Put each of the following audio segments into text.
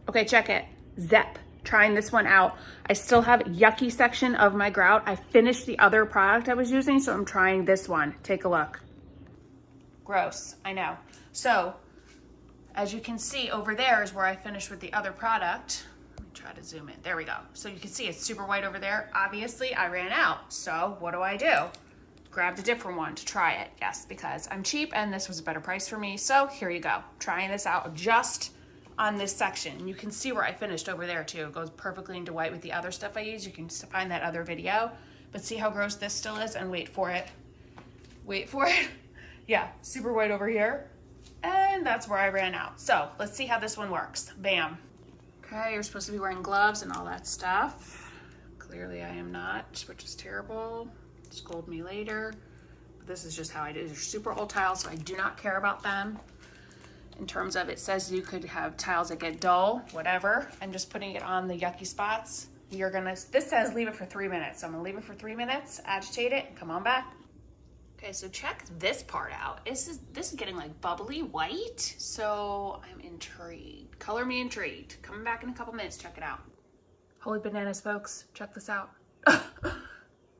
Okay, check it. Zep. Trying this one out. I still have yucky section of my grout. I finished the other product I was using, so I'm trying this one. Take a look. Gross, I know. So, as you can see, over there is where I finished with the other product. Let me try to zoom in. There we go. So you can see it's super white over there. Obviously, I ran out. So what do? Grabbed a different one to try it. Yes, because I'm cheap and this was a better price for me. So here you go. Trying this out just on this section. You can see where I finished over there too. It goes perfectly into white with the other stuff I use. You can find that other video. But see how gross this still is? And wait for it. Wait for it. Yeah, super white over here. And that's where I ran out. So let's see how this one works. Bam. Okay, you're supposed to be wearing gloves and all that stuff. Clearly I am not, which is terrible. Scold me later. But this is just how I do. They're super old tiles, so I do not care about them. In terms of, it says you could have tiles that get dull, whatever. I'm just putting it on the yucky spots. This says leave it for 3 minutes. So I'm gonna leave it for 3 minutes, agitate it, and come on back. Okay, so check this part out. This is getting like bubbly white. So I'm intrigued. Color me intrigued. Coming back in a couple minutes, check it out. Holy bananas, folks, check this out.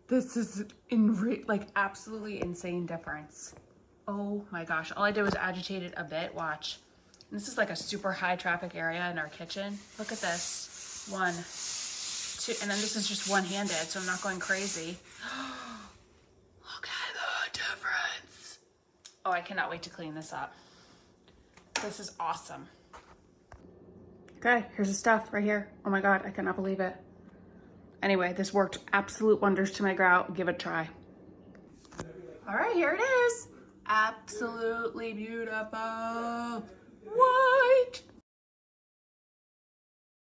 This is like absolutely insane difference. Oh my gosh, all I did was agitate it a bit, watch. And this is like a super high traffic area in our kitchen. Look at this, 1, 2, and then this is just one-handed, so I'm not going crazy. Look at the difference. Oh, I cannot wait to clean this up. This is awesome. Okay, here's the stuff right here. Oh my God, I cannot believe it. Anyway, this worked absolute wonders to my grout. Give it a try. All right, here it is. Absolutely beautiful. White.